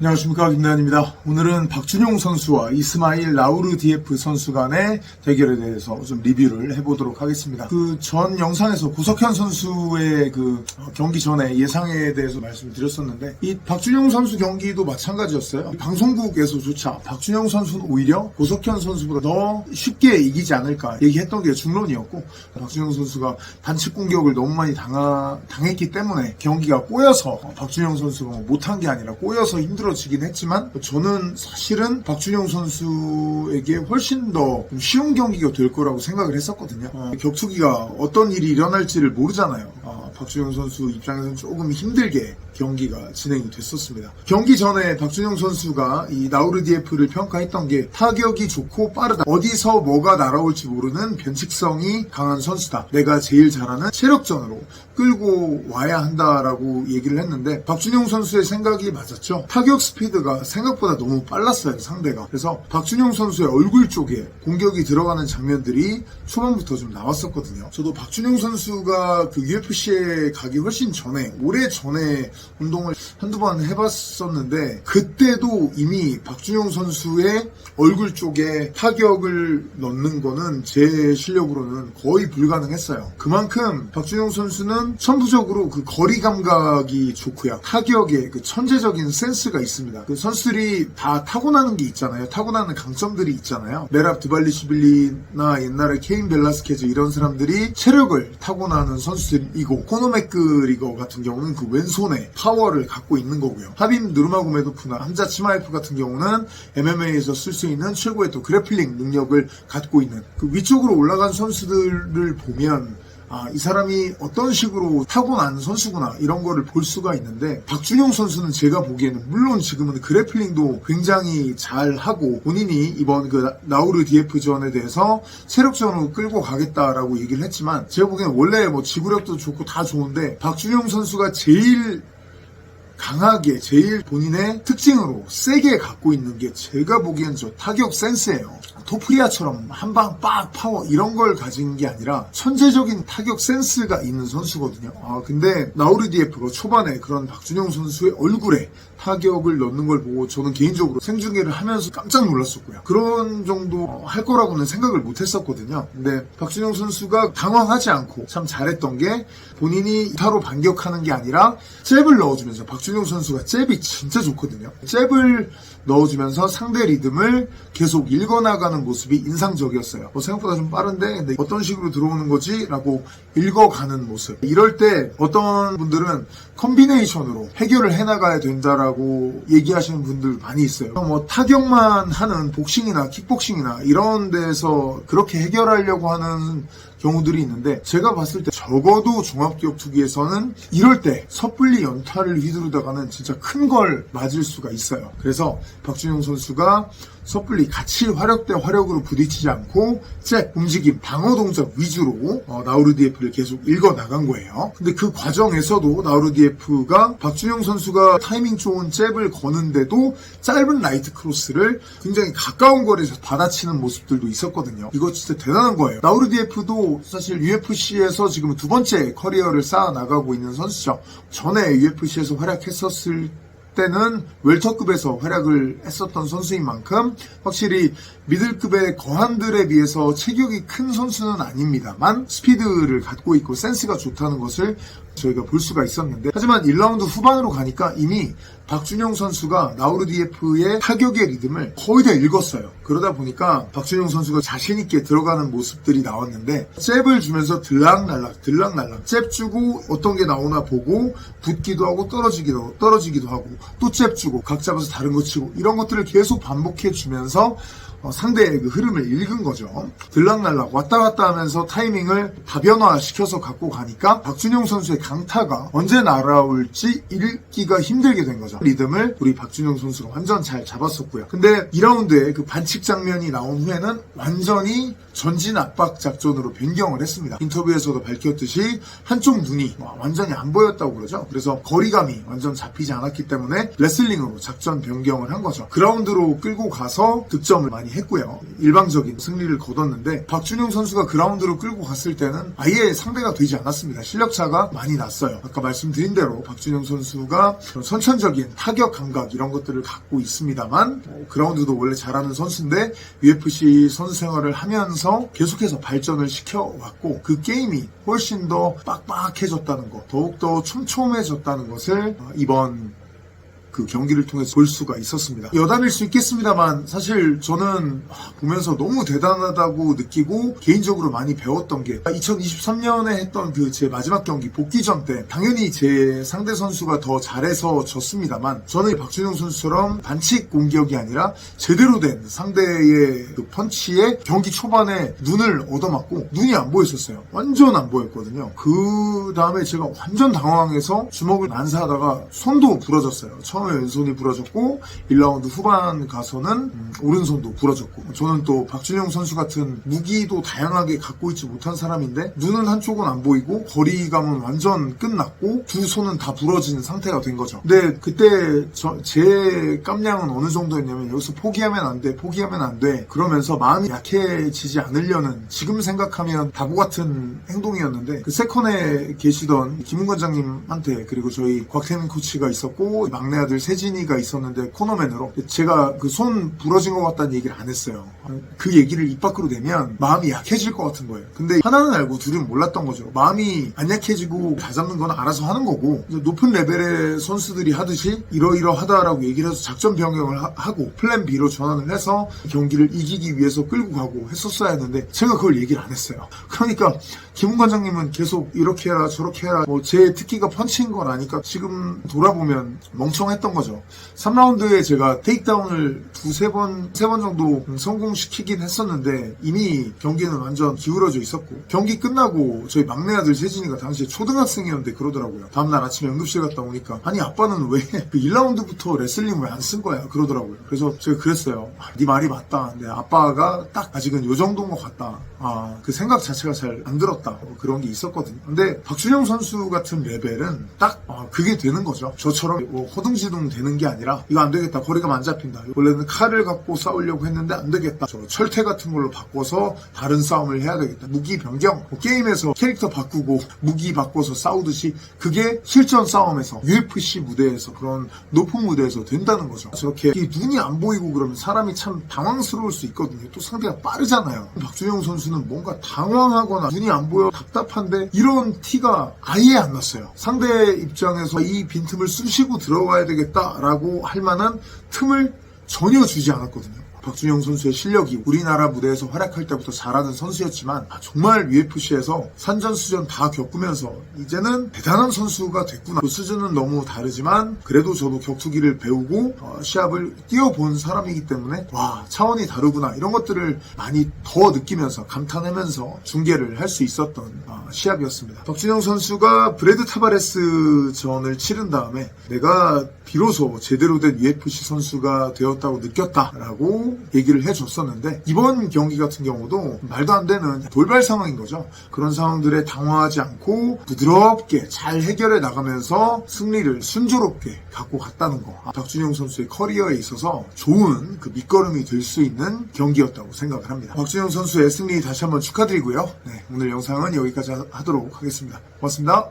안녕하십니까, 김대한입니다. 오늘은 박준용 선수와 이스마일 라우르디에프 선수 간의 대결에 대해서 좀 리뷰를 해보도록 하겠습니다. 그 전 영상에서 고석현 선수의 그 경기 전에 예상에 대해서 말씀을 드렸었는데, 이 박준용 선수 경기도 마찬가지였어요. 방송국에서조차 박준용 선수는 오히려 고석현 선수보다 더 쉽게 이기지 않을까 얘기했던 게 중론이었고, 박준용 선수가 반칙 공격을 너무 많이 당했기 때문에 경기가 꼬여서 박준용 선수가 못한 게 아니라 꼬여서 힘들어지긴 했지만, 저는 사실은 박준용 선수에게 훨씬 더 쉬운 경기가 될 거라고 생각을 했었거든요. 격투기가 어떤 일이 일어날지를 모르잖아요. 박준용 선수 입장에서는 조금 힘들게 경기가 진행이 됐었습니다. 경기 전에 박준용 선수가 이 라우르디에프를 평가했던 게 타격이 좋고 빠르다. 어디서 뭐가 날아올지 모르는 변칙성이 강한 선수다. 내가 제일 잘하는 체력전으로 끌고 와야 한다라고 얘기를 했는데, 박준용 선수의 생각이 맞았죠. 타격 스피드가 생각보다 너무 빨랐어요, 상대가. 그래서 박준용 선수의 얼굴 쪽에 공격이 들어가는 장면들이 초반부터 좀 나왔었거든요. 저도 박준용 선수가 그 UFC에 가기 훨씬 전에, 오래 전에 운동을 한두 번 해봤었는데, 그때도 이미 박준용 선수의 얼굴 쪽에 타격을 넣는 거는 제 실력으로는 거의 불가능했어요. 그만큼 박준용 선수는 천부적으로 그 거리 감각이 좋고요. 타격에 그 천재적인 센스가 있습니다. 그 선수들이 다 타고나는 게 있잖아요. 타고나는 강점들이 있잖아요. 메랍 드발리시빌리나 옛날에 케인 벨라스케즈 이런 사람들이 체력을 타고나는 선수들이고, 코너 맥그리거 같은 경우는 그 왼손에 파워를 갖고 있는 거고요. 하빕 누르마고메도프나 함자 치마에프 같은 경우는 MMA에서 쓸 수 있는 최고의 또 그래플링 능력을 갖고 있는, 그 위쪽으로 올라간 선수들을 보면 이 사람이 어떤 식으로 타고난 선수구나, 이런 거를 볼 수가 있는데, 박준용 선수는 제가 보기에는, 물론 지금은 그래플링도 굉장히 잘하고 본인이 이번 그 라우르디에프전에 대해서 체력전으로 끌고 가겠다라고 얘기를 했지만, 제가 보기에는 원래 뭐 지구력도 좋고 다 좋은데, 박준용 선수가 제일 강하게, 제일 본인의 특징으로 세게 갖고 있는 게 제가 보기엔 저 타격 센스예요. 토프리아처럼 한방 빡 파워 이런 걸 가진 게 아니라 천재적인 타격 센스가 있는 선수거든요. 근데 라우르디에프가 초반에 그런 박준용 선수의 얼굴에 타격을 넣는 걸 보고 저는 개인적으로 생중계를 하면서 깜짝 놀랐었고요. 그런 정도 할 거라고는 생각을 못 했었거든요. 근데 박준용 선수가 당황하지 않고 참 잘했던 게, 본인이 이타로 반격하는 게 아니라 잽을 넣어주면서, 박준용 선수가 잽이 진짜 좋거든요. 잽을 넣어주면서 상대 리듬을 계속 읽어나가는 모습이 인상적이었어요. 생각보다 좀 빠른데 근데 어떤 식으로 들어오는 거지? 라고 읽어가는 모습. 이럴 때 어떤 분들은 컴비네이션으로 해결을 해나가야 된다라고 얘기하시는 분들 많이 있어요. 뭐 타격만 하는 복싱이나 킥복싱이나 이런 데서 그렇게 해결하려고 하는 경우들이 있는데, 제가 봤을 때 적어도 종합격투기에서는 이럴 때 섣불리 연타를 휘두르다가는 진짜 큰 걸 맞을 수가 있어요. 그래서 박준용 선수가 섣불리 같이 화력 대 화력으로 부딪히지 않고 잽, 움직임, 방어 동작 위주로 라우르디에프를 계속 읽어나간 거예요. 근데 그 과정에서도 라우르디에프가 박준용 선수가 타이밍 좋은 잽을 거는데도 짧은 라이트 크로스를 굉장히 가까운 거리에서 받아치는 모습들도 있었거든요. 이거 진짜 대단한 거예요. 라우르디에프도 사실 UFC에서 지금 두 번째 커리어를 쌓아나가고 있는 선수죠. 전에 UFC에서 활약했었을 때는 웰터급에서 활약을 했었던 선수인 만큼 확실히 미들급의 거한들에 비해서 체격이 큰 선수는 아닙니다만 스피드를 갖고 있고 센스가 좋다는 것을 저희가 볼 수가 있었는데, 하지만 1라운드 후반으로 가니까 이미 박준용 선수가 라우르디에프의 타격의 리듬을 거의 다 읽었어요. 그러다 보니까 박준용 선수가 자신있게 들어가는 모습들이 나왔는데, 잽을 주면서 들락날락 잽 주고 어떤 게 나오나 보고 붙기도 하고 떨어지기도 하고 또 잽 주고 각 잡아서 다른 거 치고, 이런 것들을 계속 반복해 주면서 상대의 그 흐름을 읽은 거죠. 들락날락 왔다 갔다 하면서 타이밍을 다변화시켜서 갖고 가니까 박준용 선수의 강타가 언제 날아올지 읽기가 힘들게 된 거죠. 리듬을 우리 박준용 선수가 완전 잘 잡았었고요. 근데 2라운드에 그 반칙 장면이 나온 후에는 완전히 전진 압박 작전으로 변경을 했습니다. 인터뷰에서도 밝혔듯이 한쪽 눈이 완전히 안 보였다고 그러죠. 그래서 거리감이 완전 잡히지 않았기 때문에 레슬링으로 작전 변경을 한 거죠. 그라운드로 끌고 가서 득점을 많이 많이 했고요. 일방적인 승리를 거뒀는데 박준용 선수가 그라운드로 끌고 갔을 때는 아예 상대가 되지 않았습니다. 실력차가 많이 났어요. 아까 말씀드린 대로 박준용 선수가 선천적인 타격 감각 이런 것들을 갖고 있습니다만 그라운드도 원래 잘하는 선수인데 UFC 선수 생활을 하면서 계속해서 발전을 시켜왔고 그 게임이 훨씬 더 빡빡해졌다는 것, 더욱더 촘촘해졌다는 것을 이번 그 경기를 통해서 볼 수가 있었습니다. 여담일 수 있겠습니다만 사실 저는 보면서 너무 대단하다고 느끼고 개인적으로 많이 배웠던 게 2023년에 했던 그 제 마지막 경기 복귀전 때 당연히 제 상대 선수가 더 잘해서 졌습니다만 저는 박준용 선수처럼 반칙 공격이 아니라 제대로 된 상대의 그 펀치에 경기 초반에 눈을 얻어맞고 눈이 안 보였었어요. 완전 안 보였거든요. 그 다음에 제가 완전 당황해서 주먹을 난사하다가 손도 부러졌어요. 처음에 왼손이 부러졌고 1라운드 후반 가서는 오른손도 부러졌고 저는 또 박준용 선수 같은 무기도 다양하게 갖고 있지 못한 사람인데 눈은 한쪽은 안 보이고 거리감은 완전 끝났고 두 손은 다 부러진 상태가 된 거죠. 근데 그때 제 깜냥은 어느 정도였냐면 여기서 포기하면 안 돼 그러면서 마음이 약해지지 않으려는 지금 생각하면 바보 같은 행동이었는데 그 세컨에 계시던 김웅 관장님한테 그리고 저희 곽태민 코치가 있었고 막내 아들 세진이가 있었는데 코너맨으로 제가 그 손 부러진 것 같다는 얘기를 안 했어요. 그 얘기를 입 밖으로 내면 마음이 약해질 것 같은 거예요. 근데 하나는 알고 둘은 몰랐던 거죠. 마음이 안 약해지고 다 잡는 건 알아서 하는 거고 높은 레벨의 선수들이 하듯이 이러이러하다라고 얘기를 해서 작전 변경을 하고 플랜 B로 전환을 해서 경기를 이기기 위해서 끌고 가고 했었어야 했는데 제가 그걸 얘기를 안 했어요. 그러니까 김웅 관장님은 계속 이렇게 해라 저렇게 해라 제 특기가 펀치인 걸 아니까 지금 돌아보면 멍청했던 거죠. 3라운드에 제가 테이크다운을 세 번 정도 성공시키긴 했었는데 이미 경기는 완전 기울어져 있었고 경기 끝나고 저희 막내 아들 세진이가 당시에 초등학생이었는데 그러더라고요. 다음날 아침에 응급실 갔다 오니까 아니 아빠는 왜 그 1라운드부터 레슬링 왜 안 쓴 거야 그러더라고요. 그래서 제가 그랬어요. 네 말이 맞다. 근데 아빠가 딱 아직은 요 정도인 것 같다. 그 생각 자체가 잘 안 들었다. 그런 게 있었거든요. 근데 박준용 선수 같은 레벨은 딱 그게 되는 거죠. 저처럼 허둥지둥 되는 게 아니라 이거 안 되겠다. 거리가 안 잡힌다. 원래는 칼을 갖고 싸우려고 했는데 안 되겠다. 저 철퇴 같은 걸로 바꿔서 다른 싸움을 해야 되겠다. 무기 변경. 게임에서 캐릭터 바꾸고 무기 바꿔서 싸우듯이 그게 실전 싸움에서 UFC 무대에서 그런 높은 무대에서 된다는 거죠. 저렇게 눈이 안 보이고 그러면 사람이 참 당황스러울 수 있거든요. 또 상대가 빠르잖아요. 박준용 선수는 뭔가 당황하거나 눈이 안 보여 답답한데 이런 티가 아예 안 났어요. 상대 입장에서 이 빈틈을 쑤시고 들어가야 되겠다라고 할 만한 틈을 전혀 주지 않았거든요. 박준용 선수의 실력이 우리나라 무대에서 활약할 때부터 잘하는 선수였지만 정말 UFC에서 산전수전 다 겪으면서 이제는 대단한 선수가 됐구나. 그 수준은 너무 다르지만 그래도 저도 격투기를 배우고 시합을 뛰어본 사람이기 때문에 와 차원이 다르구나 이런 것들을 많이 더 느끼면서 감탄하면서 중계를 할 수 있었던 시합이었습니다. 박준용 선수가 브레드 타바레스 전을 치른 다음에 내가 비로소 제대로 된 UFC 선수가 되었다고 느꼈다라고 얘기를 해줬었는데 이번 경기 같은 경우도 말도 안 되는 돌발 상황인 거죠. 그런 상황들에 당황하지 않고 부드럽게 잘 해결해 나가면서 승리를 순조롭게 갖고 갔다는 거. 박준용 선수의 커리어에 있어서 좋은 그 밑거름이 될 수 있는 경기였다고 생각을 합니다. 박준용 선수의 승리 다시 한번 축하드리고요. 네, 오늘 영상은 여기까지 하도록 하겠습니다. 고맙습니다.